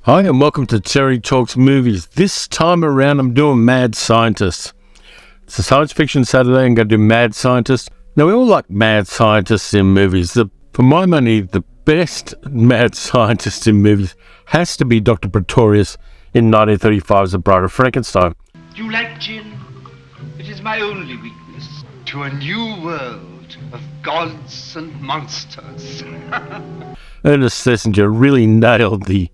Hi and welcome to Terry Talks Movies. This time around I'm doing Mad Scientist. It's a science fiction Saturday. I'm going to do Mad Scientist. Now we all like mad scientists in movies. For my money, the best mad scientist in movies has to be Dr. Pretorius in 1935's The Bride of Frankenstein. Do you like gin? It is my only weakness. To a new world of gods and monsters. Ernest Thesiger really nailed the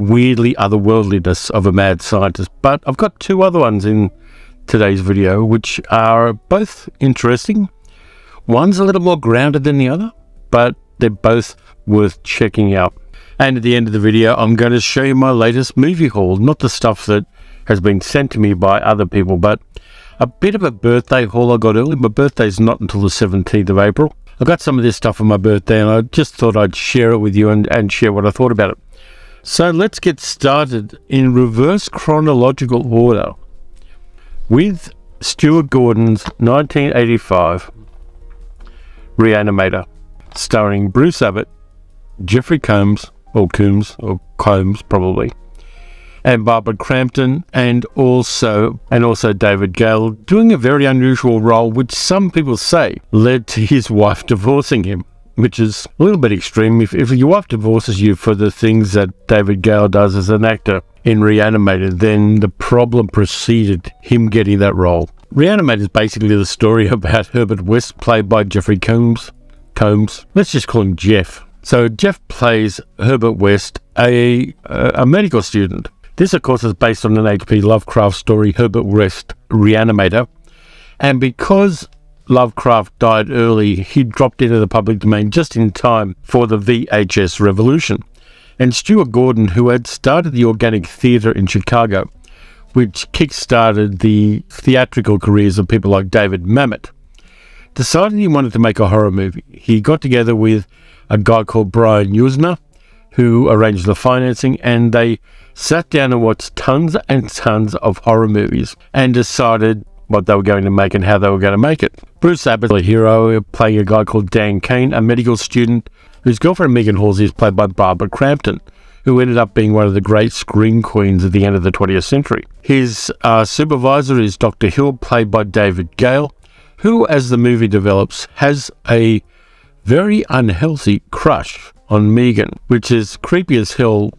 weirdly otherworldliness of a mad scientist, but I've got two other ones in today's video which are both interesting. One's a little more grounded than the other, but they're both worth checking out. And at the end of the video I'm going to show you my latest movie haul, not the stuff that has been sent to me by other people, but a bit of a birthday haul I got early. My birthday's not until the 17th of April. I got some of this stuff on my birthday and I just thought I'd share it with you and share what I thought about it. So let's get started in reverse chronological order with Stuart Gordon's 1985 Re-Animator, starring Bruce Abbott, Jeffrey Combs, or Combs probably, and Barbara Crampton, and also David Gale, doing a very unusual role which some people say led to his wife divorcing him, which is a little bit extreme. If your wife divorces you for the things that David Gale does as an actor in Re-Animator, then the problem preceded him getting that role. Re-Animator is basically the story about Herbert West, played by Jeffrey Combs. Let's just call him Jeff. So Jeff plays Herbert West, a medical student. This, of course, is based on an H.P. Lovecraft story, Herbert West, Re-Animator. And because Lovecraft died early, he dropped into the public domain just in time for the VHS revolution. And Stuart Gordon, who had started the Organic Theatre in Chicago, which kick-started the theatrical careers of people like David Mamet, decided he wanted to make a horror movie. He got together with a guy called Brian Usner, who arranged the financing, and they sat down and watched tons and tons of horror movies and decided what they were going to make and how they were going to make it. Bruce Abbott, a hero, playing a guy called Dan Kane, a medical student whose girlfriend Megan Halsey is played by Barbara Crampton, who ended up being one of the great screen queens at the end of the 20th century. His supervisor is Dr. Hill, played by David Gale, who, as the movie develops, has a very unhealthy crush on Megan, which is creepy as hell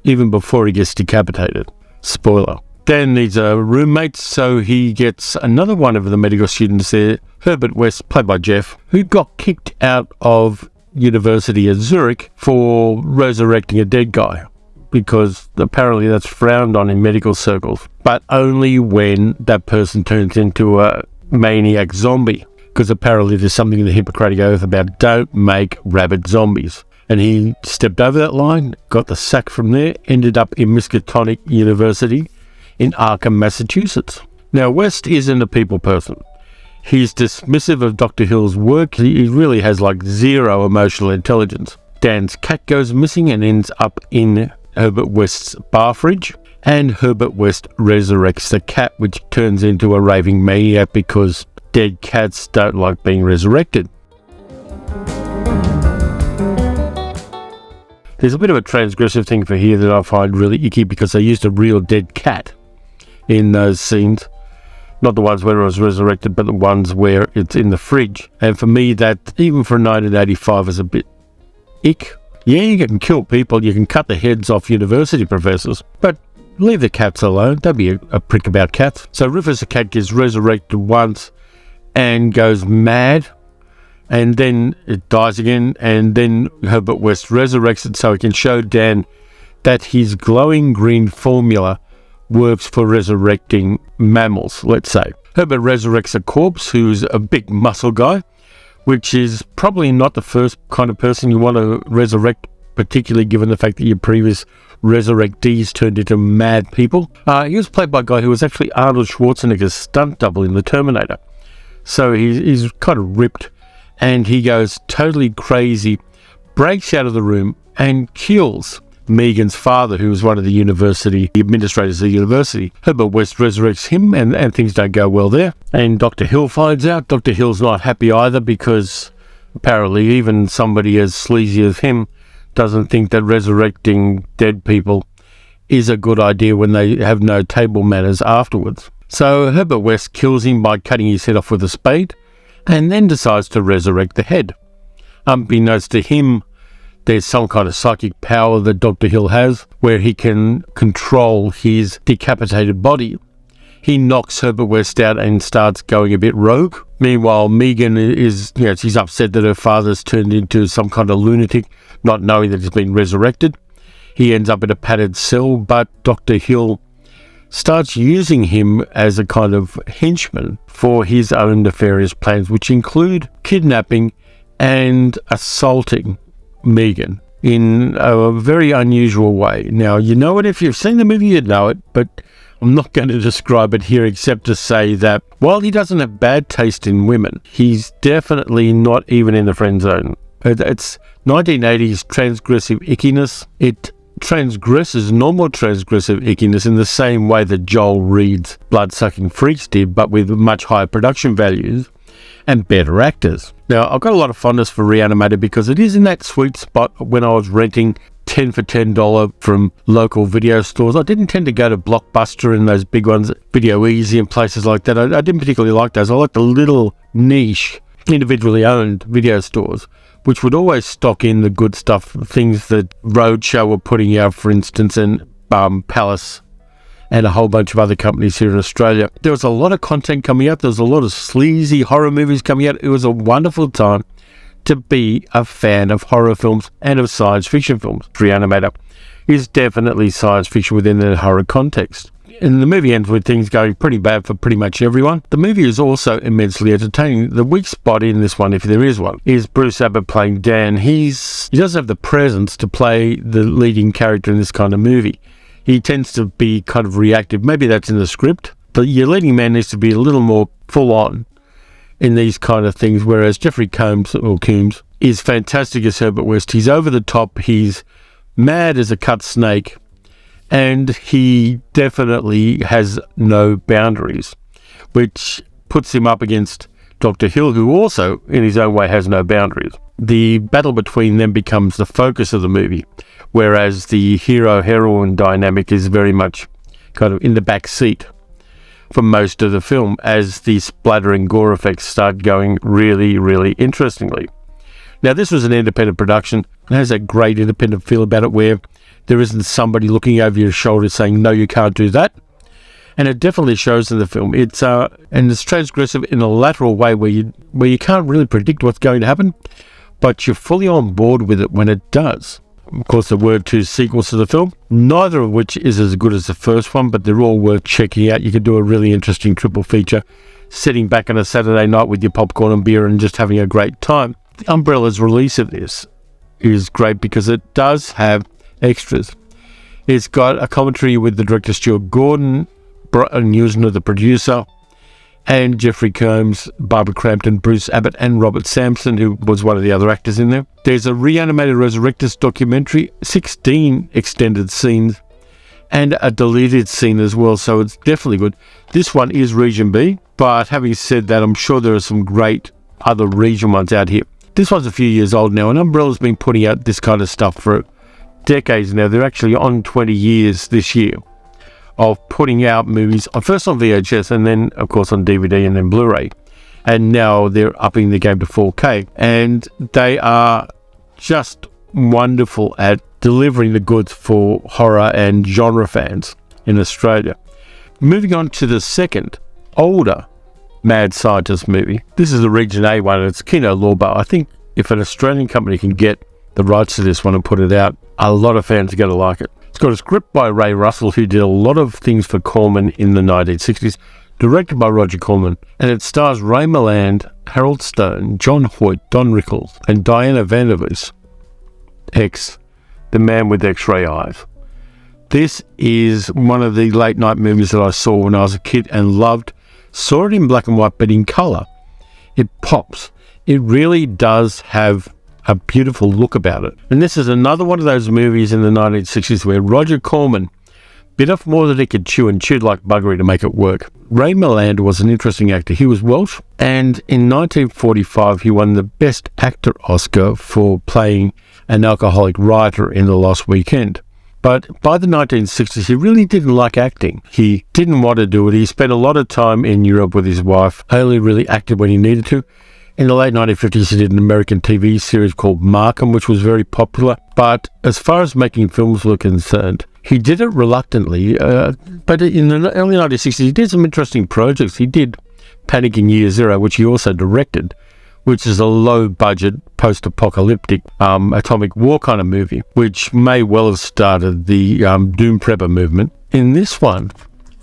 even before he gets decapitated. Spoiler. Dan needs a roommate, so he gets another one of the medical students there, Herbert West, played by Jeff, who got kicked out of university at Zurich for resurrecting a dead guy, because apparently that's frowned on in medical circles, but only when that person turns into a maniac zombie, because apparently there's something in the Hippocratic Oath about don't make rabid zombies. And he stepped over that line, got the sack from there, ended up in Miskatonic University in Arkham, Massachusetts. Now, West isn't a people person. He's dismissive of Dr. Hill's work. He really has like zero emotional intelligence. Dan's cat goes missing and ends up in Herbert West's bar fridge, and Herbert West resurrects the cat, which turns into a raving maniac because dead cats don't like being resurrected. There's a bit of a transgressive thing for here that I find really icky, because they used a real dead cat in those scenes. Not the ones where it was resurrected, but the ones where it's in the fridge. And for me, that, even for 1985, is a bit ick. Yeah, you can kill people, you can cut the heads off university professors, but leave the cats alone. Don't be a prick about cats. So Rufus the cat gets resurrected once and goes mad, and then it dies again, and then Herbert West resurrects it so he can show Dan that his glowing green formula works for resurrecting mammals, let's say. Herbert resurrects a corpse who's a big muscle guy, which is probably not the first kind of person you want to resurrect, particularly given the fact that your previous resurrectees turned into mad people. He was played by a guy who was actually Arnold Schwarzenegger's stunt double in The Terminator. So he's kind of ripped, and he goes totally crazy, breaks out of the room and kills Megan's father, who was one of the administrators of the university. Herbert West resurrects him, and things don't go well there. And Dr. Hill finds out. Dr. Hill's not happy either, because apparently even somebody as sleazy as him doesn't think that resurrecting dead people is a good idea when they have no table manners afterwards. So Herbert West kills him by cutting his head off with a spade, and then decides to resurrect the head. Unbeknownst to him, there's some kind of psychic power that Dr. Hill has, where he can control his decapitated body. He knocks Herbert West out and starts going a bit rogue. Meanwhile, Megan is, she's upset that her father's turned into some kind of lunatic, not knowing that he's been resurrected. He ends up in a padded cell, but Dr. Hill starts using him as a kind of henchman for his own nefarious plans, which include kidnapping and assaulting Megan in a very unusual way. Now, you know it. If you've seen the movie, you'd know it, but I'm not going to describe it here except to say that while he doesn't have bad taste in women, he's definitely not even in the friend zone. It's 1980s transgressive ickiness. It transgresses normal transgressive ickiness in the same way that Joel Reed's Blood-Sucking Freaks did, but with much higher production values and better actors. Now, I've got a lot of fondness for Re-Animator because it is in that sweet spot when I was renting 10 for $10 from local video stores. I didn't tend to go to Blockbuster and those big ones, Video Easy and places like that. I didn't particularly like those. I like the little niche, individually owned video stores, which would always stock in the good stuff, things that Roadshow were putting out, for instance, and Palace and a whole bunch of other companies here in Australia. There was a lot of content coming out. There was a lot of sleazy horror movies coming out. It was a wonderful time to be a fan of horror films and of science fiction films. Re-Animator is definitely science fiction within the horror context. And the movie ends with things going pretty bad for pretty much everyone. The movie is also immensely entertaining. The weak spot in this one, if there is one, is Bruce Abbott playing Dan. He doesn't have the presence to play the leading character in this kind of movie. He tends to be kind of reactive. Maybe that's in the script, but your leading man needs to be a little more full on in these kind of things, whereas Jeffrey Combs is fantastic as Herbert West. He's over the top. He's mad as a cut snake. And he definitely has no boundaries, which puts him up against Dr. Hill, who also, in his own way, has no boundaries. The battle between them becomes the focus of the movie, whereas the hero-heroine dynamic is very much kind of in the back seat for most of the film, as the splatter and gore effects start going really, really interestingly. Now, this was an independent production. It has a great independent feel about it, where there isn't somebody looking over your shoulder saying, no, you can't do that. And it definitely shows in the film. And it's transgressive in a lateral way where you can't really predict what's going to happen, but you're fully on board with it when it does. Of course, there were 2 sequels to the film, neither of which is as good as the first one, but they're all worth checking out. You could do a really interesting triple feature, sitting back on a Saturday night with your popcorn and beer and just having a great time. The Umbrella's release of this is great because it does have extras. It's got a commentary with the director Stuart Gordon, Brian Usner, the producer, and Jeffrey Combs, Barbara Crampton, Bruce Abbott, and Robert Sampson, who was one of the other actors in there. There's a Re-Animator Resurrectus documentary, 16 extended scenes, and a deleted scene as well, so it's definitely good. This one is Region B, but having said that, I'm sure there are some great other region ones out here. This one's a few years old now, and Umbrella's been putting out this kind of stuff for decades now. They're actually on 20 years this year of putting out movies, first on VHS and then, of course, on DVD and then Blu-ray. And now they're upping the game to 4K. And they are just wonderful at delivering the goods for horror and genre fans in Australia. Moving on to the second, older Mad Scientist movie. This is the Region A one, and it's Kino Lorber. I think if an Australian company can get the rights to this one and put it out, a lot of fans are going to like it. It's got a script by Ray Russell, who did a lot of things for Corman in the 1960s, directed by Roger Corman, and it stars Ray Milland, Harold Stone, John Hoyt, Don Rickles, and Diana Vandervis, the man with X-ray eyes. This is one of the late night movies that I saw when I was a kid and loved. Saw it in black and white, but in colour. It pops. It really does have a beautiful look about it. And this is another one of those movies in the 1960s where Roger Corman bit off more than he could chew and chewed like buggery to make it work. Ray Milland was an interesting actor. He was Welsh, and in 1945 he won the Best Actor Oscar for playing an alcoholic writer in The Lost Weekend. But by the 1960s, he really didn't like acting. He didn't want to do it. He spent a lot of time in Europe with his wife, only really acted when he needed to. In the late 1950s, he did an American TV series called Markham, which was very popular. But as far as making films were concerned, he did it reluctantly. But in the early 1960s, he did some interesting projects. He did Panic in Year Zero, which he also directed, which is a low-budget, post-apocalyptic atomic war kind of movie, which may well have started the Doom Prepper movement. In this one,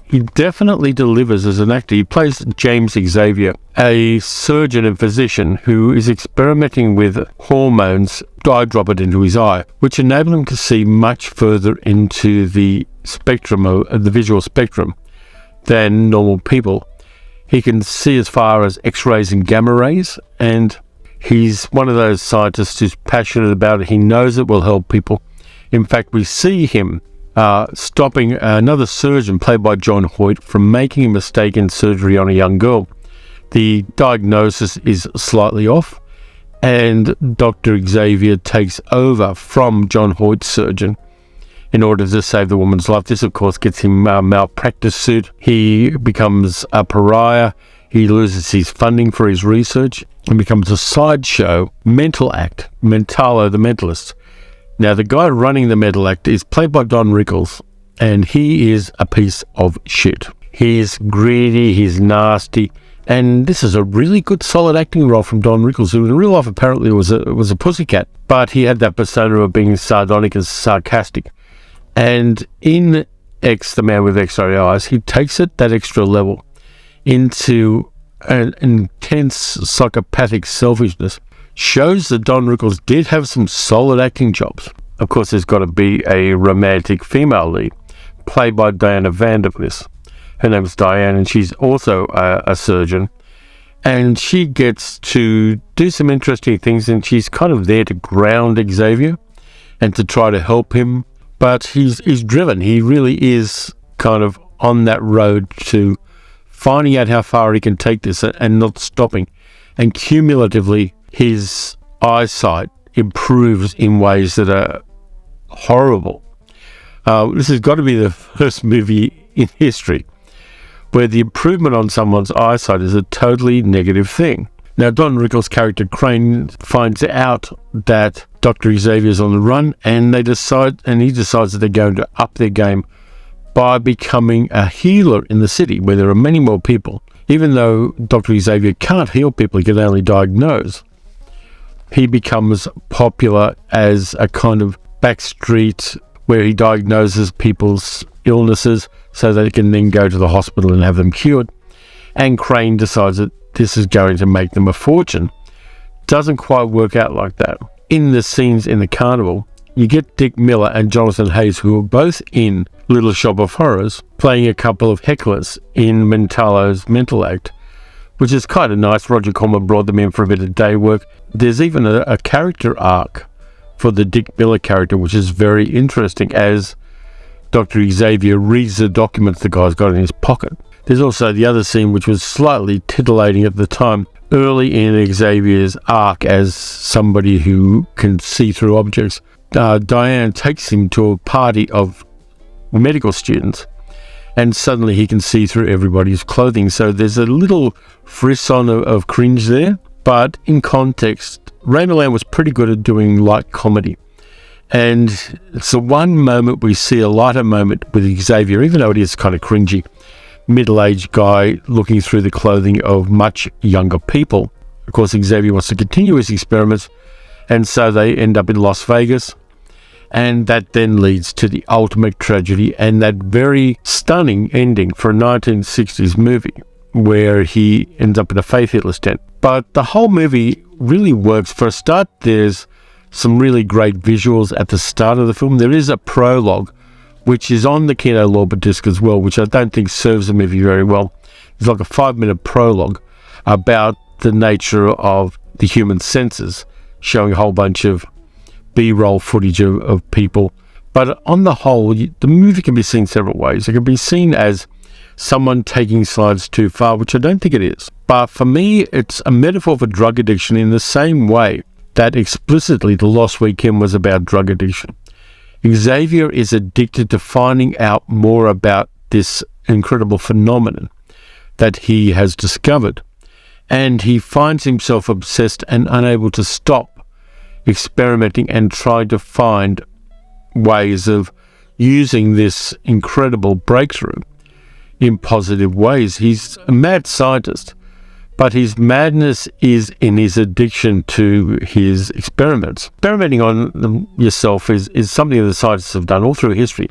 he definitely delivers as an actor. He plays James Xavier, a surgeon and physician who is experimenting with hormones, drop it into his eye, which enable him to see much further into the spectrum of the visual spectrum than normal people. He can see as far as X-rays and gamma rays, and he's one of those scientists who's passionate about it. He knows it will help people. In fact, we see him stopping another surgeon, played by John Hoyt, from making a mistake in surgery on a young girl. The diagnosis is slightly off, and Dr. Xavier takes over from John Hoyt's surgeon in order to save the woman's life. This, of course, gets him a malpractice suit. He becomes a pariah. He loses his funding for his research and becomes a sideshow mental act, Mentalo the Mentalist. Now, the guy running the mental act is played by Don Rickles, and he is a piece of shit. He's greedy, he's nasty, and this is a really good, solid acting role from Don Rickles, who in real life apparently was a pussycat, but he had that persona of being sardonic and sarcastic. And in X, The Man with X-Ray Eyes, he takes it that extra level into an intense psychopathic selfishness. Shows that Don Rickles did have some solid acting jobs. Of course, there's got to be a romantic female lead, played by Diana Vandervis. Her name's Diane, and she's also a surgeon. And she gets to do some interesting things, and she's kind of there to ground Xavier and to try to help him. But he's driven. He really is kind of on that road to finding out how far he can take this and not stopping. And cumulatively, his eyesight improves in ways that are horrible. This has got to be the first movie in history where the improvement on someone's eyesight is a totally negative thing. Now, Don Rickles' character Crane finds out that Dr. Xavier's on the run, and he decides that they're going to up their game by becoming a healer in the city where there are many more people. Even though Dr. Xavier can't heal people, he can only diagnose. He becomes popular as a kind of backstreet where he diagnoses people's illnesses so they can then go to the hospital and have them cured. And Crane decides that this is going to make them a fortune. Doesn't quite work out like that. In the scenes in the carnival, you get Dick Miller and Jonathan Hayes, who are both in Little Shop of Horrors, playing a couple of hecklers in Mentalo's Mental Act, which is kind of nice. Roger Corman brought them in for a bit of day work. There's even a character arc for the Dick Miller character, which is very interesting, as Dr. Xavier reads the documents the guy's got in his pocket. There's also the other scene, which was slightly titillating at the time, early in Xavier's arc as somebody who can see through objects. Diane takes him to a party of medical students, and suddenly he can see through everybody's clothing. So there's a little frisson of cringe there, but in context, Ray Milland was pretty good at doing light comedy. And it's the one moment we see a lighter moment with Xavier, even though it is kind of cringy. Middle-aged guy looking through the clothing of much younger people. Of course, Xavier wants to continue his experiments, and so they end up in Las Vegas. And that then leads to the ultimate tragedy and that very stunning ending for a 1960s movie where he ends up in a faith healer's tent. But the whole movie really works. For a start, there's some really great visuals at the start of the film. There is a prologue, which is on the Kino Lorber disc as well, which I don't think serves the movie very well. It's like a 5-minute prologue about the nature of the human senses, showing a whole bunch of B-roll footage of people. But on the whole, the movie can be seen several ways. It can be seen as someone taking slides too far, which I don't think it is. But for me, it's a metaphor for drug addiction in the same way that explicitly The Lost Weekend was about drug addiction. Xavier is addicted to finding out more about this incredible phenomenon that he has discovered, and he finds himself obsessed and unable to stop experimenting and trying to find ways of using this incredible breakthrough in positive ways. He's a mad scientist, but his madness is in his addiction to his experiments. Experimenting on yourself is something that the scientists have done all through history.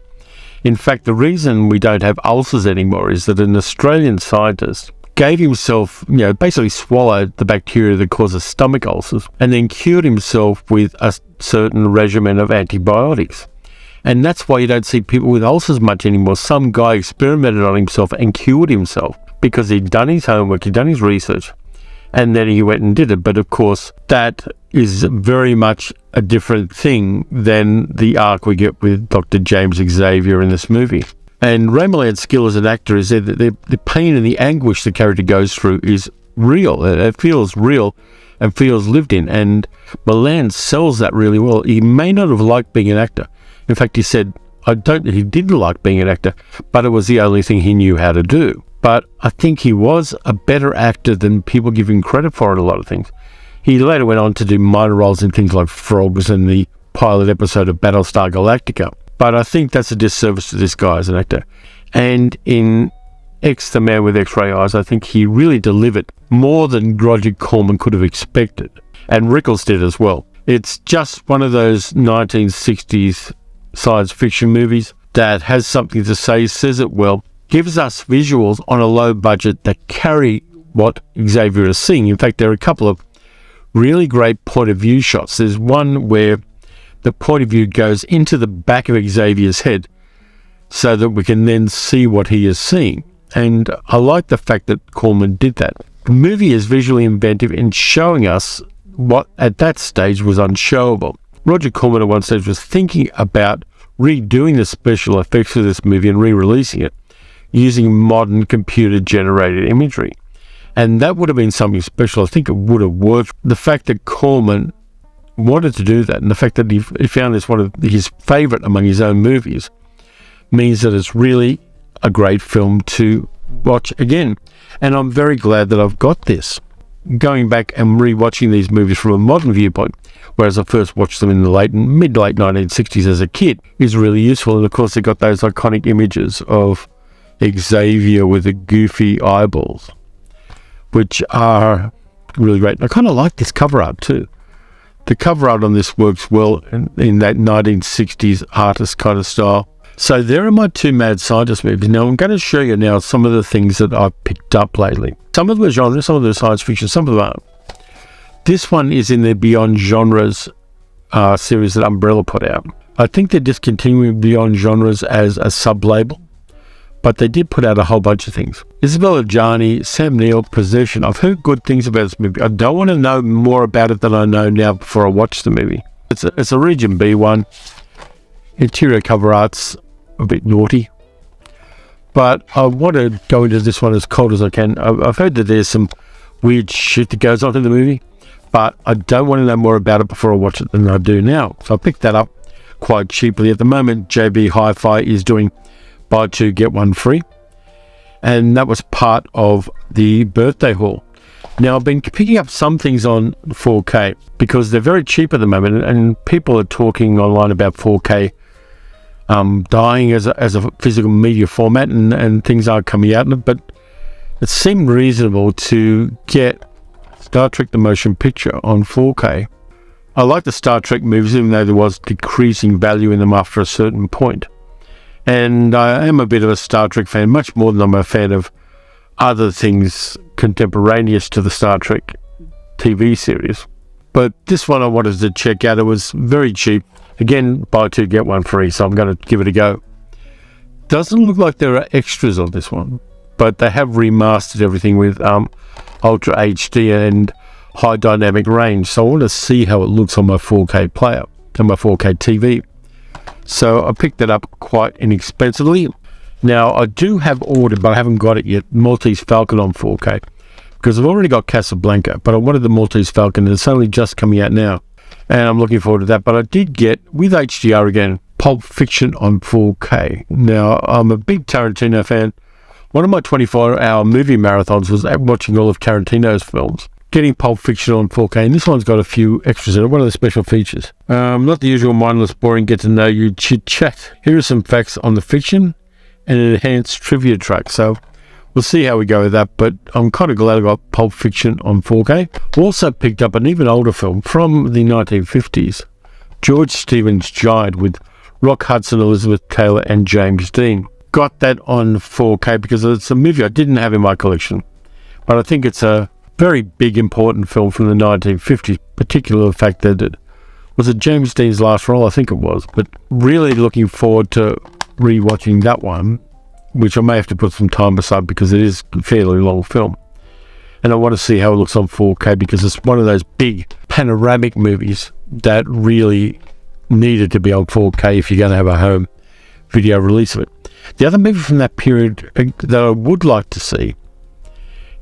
In fact, the reason we don't have ulcers anymore is that an Australian scientist gave himself, basically swallowed the bacteria that causes stomach ulcers and then cured himself with a certain regimen of antibiotics. And that's why you don't see people with ulcers much anymore. Some guy experimented on himself and cured himself because he'd done his homework, he'd done his research, and then he went and did it. But of course, that is very much a different thing than the arc we get with Dr. James Xavier in this movie. And Ray Milland's skill as an actor is that the pain and the anguish the character goes through is real. It feels real and feels lived in. And Milland sells that really well. He may not have liked being an actor. In fact, he said, he didn't like being an actor, but it was the only thing he knew how to do. But I think he was a better actor than people give him credit for in a lot of things. He later went on to do minor roles in things like Frogs and the pilot episode of Battlestar Galactica. But I think that's a disservice to this guy as an actor. And in X, The Man with X-Ray Eyes, I think he really delivered more than Roger Corman could have expected. And Rickles did as well. It's just one of those 1960s science fiction movies that has something to say, says it well, gives us visuals on a low budget that carry what Xavier is seeing. In fact, there are a couple of really great point of view shots. There's one where the point of view goes into the back of Xavier's head so that we can then see what he is seeing. And I like the fact that Corman did that. The movie is visually inventive in showing us what at that stage was unshowable. Roger Corman at one stage was thinking about redoing the special effects of this movie and re-releasing it using modern computer-generated imagery. And that would have been something special. I think it would have worked. The fact that Corman wanted to do that and the fact that he found this one of his favourite among his own movies means that it's really a great film to watch again. And I'm very glad that I've got this. Going back and re-watching these movies from a modern viewpoint, whereas I first watched them in the mid-late 1960s as a kid, is really useful. And of course, they've got those iconic images of Xavier with the goofy eyeballs, which are really great. And I kind of like this cover art too. The cover art on this works well in that 1960s artist kind of style. So there are my two Mad Scientist movies. Now I'm going to show you now some of the things that I've picked up lately. Some of them are genre, some of them are science fiction, some of them aren't. This one is in their Beyond Genres series that Umbrella put out. I think they're discontinuing Beyond Genres as a sub-label, but they did put out a whole bunch of things. Isabella Gianni, Sam Neill, Possession. I've heard good things about this movie. I don't want to know more about it than I know now before I watch the movie. It's a Region B one. Interior cover art's a bit naughty, but I want to go into this one as cold as I can. I've heard that there's some weird shit that goes on in the movie, but I don't want to know more about it before I watch it than I do now. So I picked that up quite cheaply. At the moment, JB Hi-Fi is doing buy two, get one free. And that was part of the birthday haul. Now, I've been picking up some things on 4K because they're very cheap at the moment, and people are talking online about 4K dying as a physical media format, and things are coming out. But it seemed reasonable to get Star Trek The Motion Picture on 4K. I like the Star Trek movies, even though there was decreasing value in them after a certain point. And I am a bit of a Star Trek fan, much more than I'm a fan of other things contemporaneous to the Star Trek TV series. But this one I wanted to check out. It was very cheap. Again, buy two, get one free, so I'm going to give it a go. Doesn't look like there are extras on this one, but they have remastered everything with Ultra HD and high dynamic range. So I want to see how it looks on my 4K player, on my 4K TV. So I picked that up quite inexpensively. Now, I do have ordered, but I haven't got it yet, Maltese Falcon on 4K, because I've already got Casablanca, but I wanted the Maltese Falcon, and it's only just coming out now, and I'm looking forward to that. But I did get, with HDR again, Pulp Fiction on 4K. Now, I'm a big Tarantino fan. One of my 24-hour movie marathons was watching all of Tarantino's films. Getting Pulp Fiction on 4K, and this one's got a few extras in it. What are the special features? Not the usual mindless, boring, get-to-know-you chit-chat. Here are some facts on the fiction and an enhanced trivia track. So we'll see how we go with that, but I'm kind of glad I got Pulp Fiction on 4K. Also picked up an even older film from the 1950s, George Stevens' Giant, with Rock Hudson, Elizabeth Taylor, and James Dean. Got that on 4K because it's a movie I didn't have in my collection, but I think it's a very big, important film from the 1950s, particularly the fact that it was James Dean's last role, I think it was, but really looking forward to re-watching that one, which I may have to put some time aside because it is a fairly long film. And I want to see how it looks on 4K because it's one of those big panoramic movies that really needed to be on 4K if you're going to have a home video release of it. The other movie from that period that I would like to see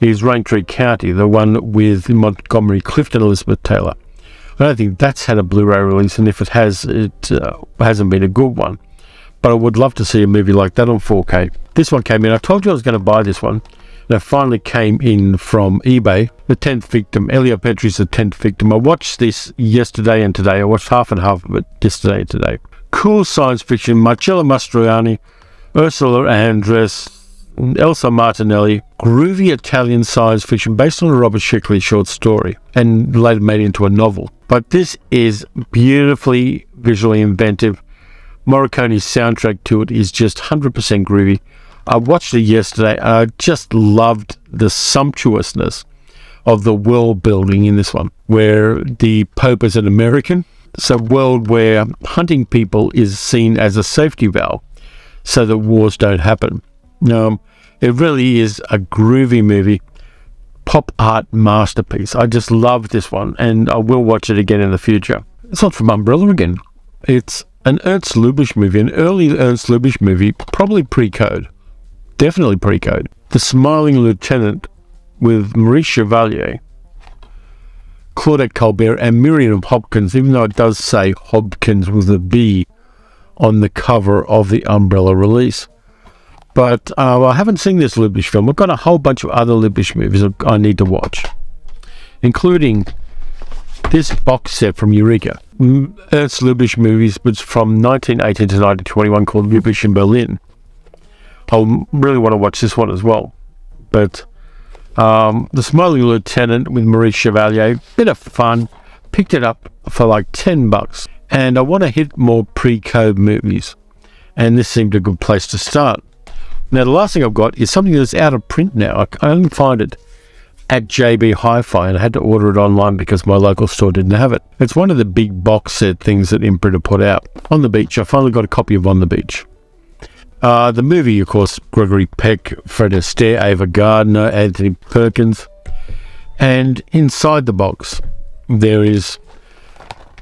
is Raintree County, the one with Montgomery Clift and Elizabeth Taylor. I don't think that's had a Blu-ray release, and if it has, it hasn't been a good one. But I would love to see a movie like that on 4K. This one came in. I told you I was going to buy this one, and it finally came in from eBay. The 10th Victim. Elio Petri's The 10th Victim. I watched this yesterday and today. I watched half and half of it yesterday and today. Cool science fiction. Marcello Mastroianni, Ursula Andress, Elsa Martinelli, groovy Italian science fiction based on a Robert Shickley short story and later made into a novel. But this is beautifully visually inventive. Morricone's soundtrack to it is just 100% groovy. I watched it yesterday and I just loved the sumptuousness of the world building in this one, where the Pope is an American. It's a world where hunting people is seen as a safety valve so that wars don't happen. It really is a groovy movie, pop art masterpiece. I just love this one, and I will watch it again in the future. It's not from Umbrella again. It's an Ernst Lubitsch movie, an early Ernst Lubitsch movie, probably pre-code. Definitely pre-code. The Smiling Lieutenant with Maurice Chevalier, Claudette Colbert, and Miriam Hopkins, even though it does say Hopkins with a B on the cover of the Umbrella release. But I haven't seen this Lubitsch film. I've got a whole bunch of other Lubitsch movies I need to watch, including this box set from Eureka. Ernst Lubitsch movies, but it's from 1918 to 1921, called Lubitsch in Berlin. I really want to watch this one as well. But The Smiling Lieutenant with Maurice Chevalier, bit of fun. Picked it up for like $10. And I want to hit more pre-code movies. And this seemed a good place to start. Now, the last thing I've got is something that's out of print now. I only find it at JB Hi-Fi, and I had to order it online because my local store didn't have it. It's one of the big box set things that Imprint have put out. On the Beach. I finally got a copy of On the Beach. The movie, of course, Gregory Peck, Fred Astaire, Ava Gardner, Anthony Perkins. And inside the box, there is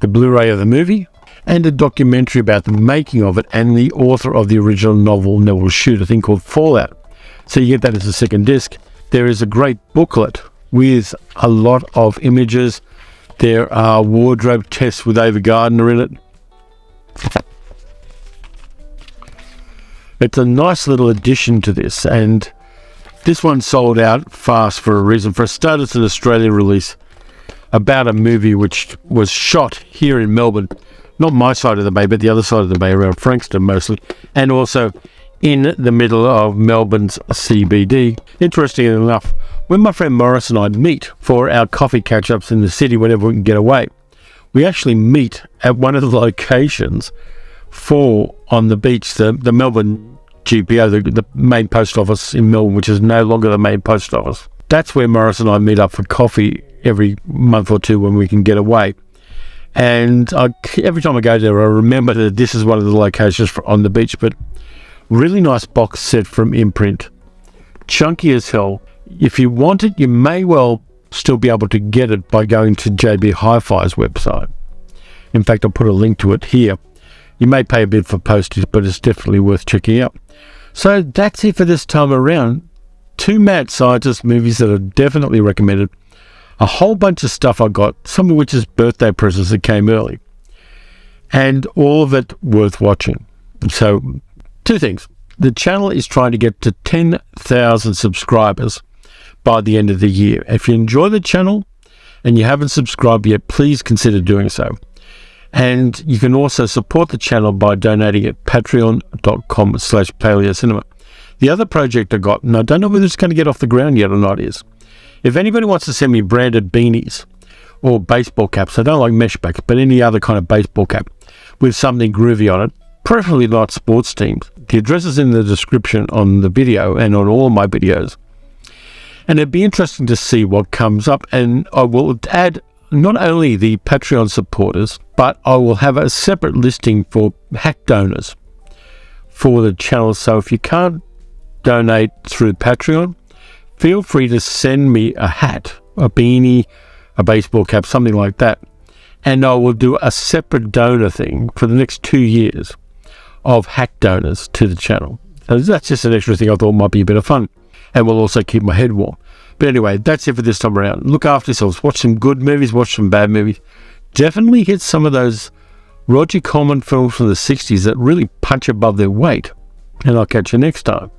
the Blu-ray of the movie, and a documentary about the making of it and the author of the original novel, Neville Shute, a thing called Fallout. So you get that as a second disc. There is a great booklet with a lot of images. There are wardrobe tests with Ava Gardner in it. It's a nice little addition to this, and this one sold out fast for a reason. For a start, it's an Australian release about a movie which was shot here in Melbourne. Not my side of the bay, but the other side of the bay, around Frankston mostly, and also in the middle of Melbourne's CBD. Interestingly enough, when my friend Morris and I meet for our coffee catch-ups in the city whenever we can get away, we actually meet at one of the locations for On the Beach, the Melbourne GPO, the main post office in Melbourne, which is no longer the main post office. That's where Morris and I meet up for coffee every month or two when we can get away. And every time I go there, I remember that this is one of the locations for On the Beach. But really nice box set from Imprint. Chunky as hell. If you want it, you may well still be able to get it by going to JB Hi-Fi's website. In fact, I'll put a link to it here. You may pay a bit for postage, but it's definitely worth checking out. So that's it for this time around. 2 Mad Scientist movies that are definitely recommended. A whole bunch of stuff I got, some of which is birthday presents that came early. and all of it worth watching. So, two things. The channel is trying to get to 10,000 subscribers by the end of the year. If you enjoy the channel and you haven't subscribed yet, please consider doing so. And you can also support the channel by donating at patreon.com/paleocinema. The other project I got, and I don't know whether it's going to get off the ground yet or not, is if anybody wants to send me branded beanies or baseball caps, I don't like mesh backs, but any other kind of baseball cap with something groovy on it, preferably not sports teams. The address is in the description on the video and on all my videos. And it'd be interesting to see what comes up, and I will add not only the Patreon supporters, but I will have a separate listing for hack donors for the channel. So if you can't donate through Patreon, feel free to send me a hat, a beanie, a baseball cap, something like that, and I will do a separate donor thing for the next 2 years of hack donors to the channel. So that's just an extra thing I thought might be a bit of fun, and will also keep my head warm. But anyway, that's it for this time around. Look after yourselves. Watch some good movies, watch some bad movies. Definitely hit some of those Roger Corman films from the 60s that really punch above their weight. And I'll catch you next time.